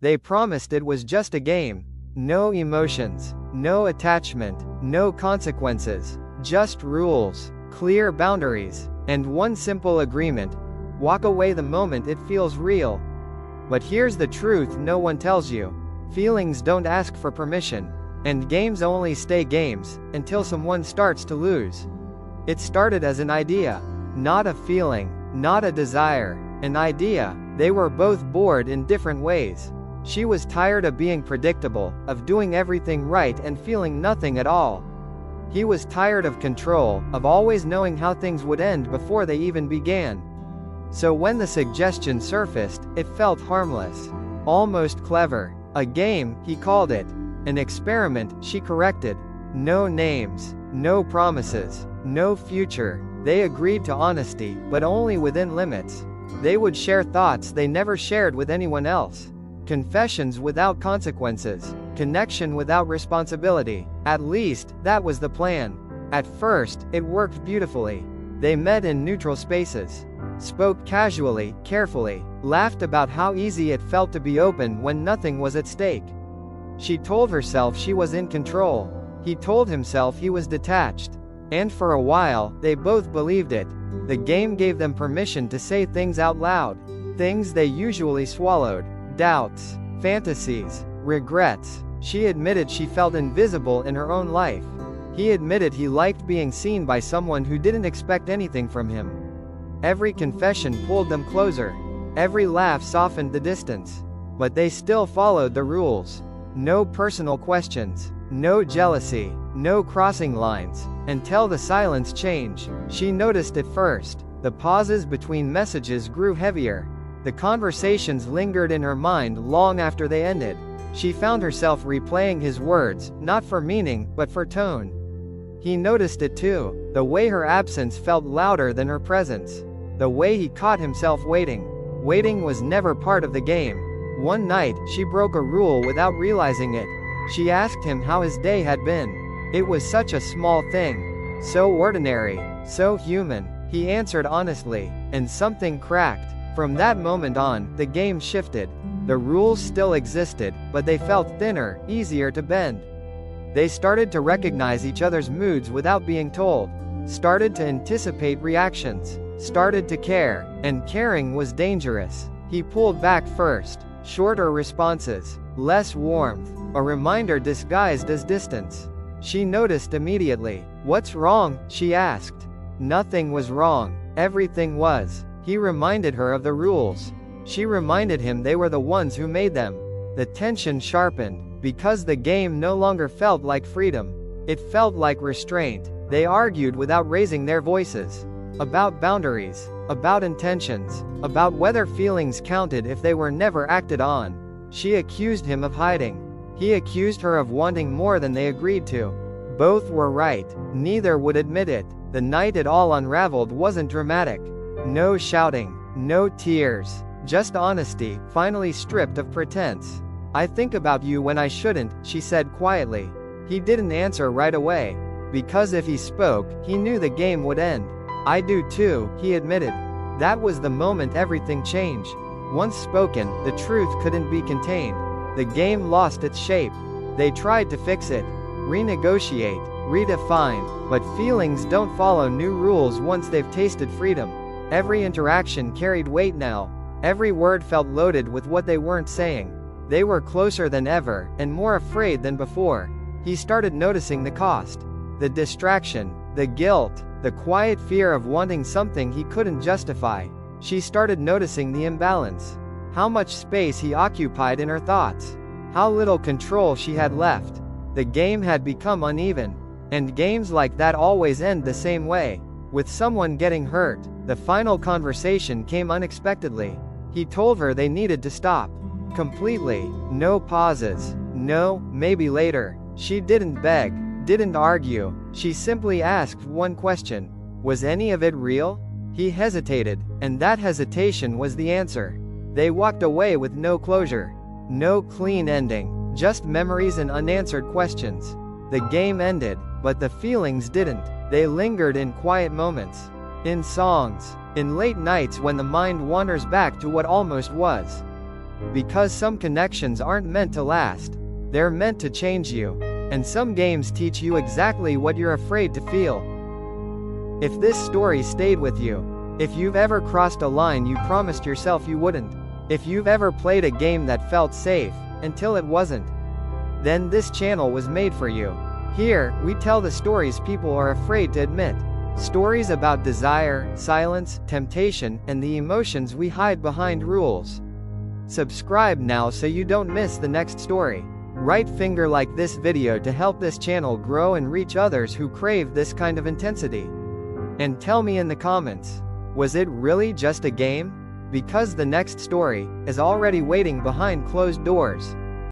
They promised it was just a game. No emotions, no attachment, no consequences, just rules, clear boundaries, and one simple agreement: walk away the moment it feels real. But here's the truth no one tells you. Feelings don't ask for permission, and games only stay games until someone starts to lose. It started as an idea, not a feeling, not a desire, an idea. They were both bored in different ways. She was tired of being predictable, of doing everything right and feeling nothing at all. He was tired of control, of always knowing how things would end before they even began. So when the suggestion surfaced, it felt harmless, almost clever. A game, he called it. An experiment, she corrected. No names, no promises, no future. They agreed to honesty, but only within limits. They would share thoughts they never shared with anyone else. Confessions without consequences. Connection without responsibility. At least, that was the plan. At first, it worked beautifully. They met in neutral spaces. Spoke casually, carefully. Laughed about how easy it felt to be open when nothing was at stake. She told herself she was in control. He told himself he was detached. And for a while, they both believed it. The game gave them permission to say things out loud. Things they usually swallowed. Doubts, fantasies, regrets. She admitted she felt invisible in her own life. He admitted he liked being seen by someone who didn't expect anything from him. Every confession pulled them closer. Every laugh softened the distance. But they still followed the rules. No personal questions. No jealousy. No crossing lines. Until the silence changed. She noticed it first. The pauses between messages grew heavier. The conversations lingered in her mind long after they ended. She found herself replaying his words, not for meaning, but for tone. He noticed it too. The way her absence felt louder than her presence. The way he caught himself waiting. Waiting was never part of the game. One night, she broke a rule without realizing it. She asked him how his day had been. It was such a small thing. So ordinary. So human. He answered honestly, and something cracked. From that moment on, the game shifted. The rules still existed, but they felt thinner, easier to bend. They started to recognize each other's moods without being told. Started to anticipate reactions. Started to care, and caring was dangerous. He pulled back first. Shorter responses. Less warmth. A reminder disguised as distance. She noticed immediately. "What's wrong?" she asked. Nothing was wrong. Everything was. He reminded her of the rules. She reminded him they were the ones who made them. The tension sharpened, because the game no longer felt like freedom. It felt like restraint. They argued without raising their voices. About boundaries. About intentions. About whether feelings counted if they were never acted on. She accused him of hiding. He accused her of wanting more than they agreed to. Both were right. Neither would admit it. The night it all unraveled wasn't dramatic. No shouting. No tears. Just honesty, finally stripped of pretense. "I think about you when I shouldn't," she said quietly. He didn't answer right away. Because if he spoke, he knew the game would end. "I do too," he admitted. That was the moment everything changed. Once spoken, the truth couldn't be contained. The game lost its shape. They tried to fix it. Renegotiate. Redefine. But feelings don't follow new rules once they've tasted freedom. Every interaction carried weight now. Every word felt loaded with what they weren't saying. They were closer than ever, and more afraid than before. He started noticing the cost. The distraction. The guilt. The quiet fear of wanting something he couldn't justify. She started noticing the imbalance. How much space he occupied in her thoughts. How little control she had left. The game had become uneven. And games like that always end the same way. With someone getting hurt. The final conversation came unexpectedly. He told her they needed to stop. Completely. No pauses. No, maybe later. She didn't beg. Didn't argue. She simply asked one question. Was any of it real? He hesitated, and that hesitation was the answer. They walked away with no closure. No clean ending. Just memories and unanswered questions. The game ended, but the feelings didn't. They lingered in quiet moments. In songs. In late nights when the mind wanders back to what almost was. Because some connections aren't meant to last. They're meant to change you. And some games teach you exactly what you're afraid to feel. If this story stayed with you, if you've ever crossed a line you promised yourself you wouldn't, if you've ever played a game that felt safe, until it wasn't, then this channel was made for you. Here, we tell the stories people are afraid to admit. Stories about desire, silence, temptation, and the emotions we hide behind rules. Subscribe now so you don't miss the next story. Right finger like this video to help this channel grow and reach others who crave this kind of intensity. And tell me in the comments, was it really just a game? Because the next story is already waiting behind closed doors.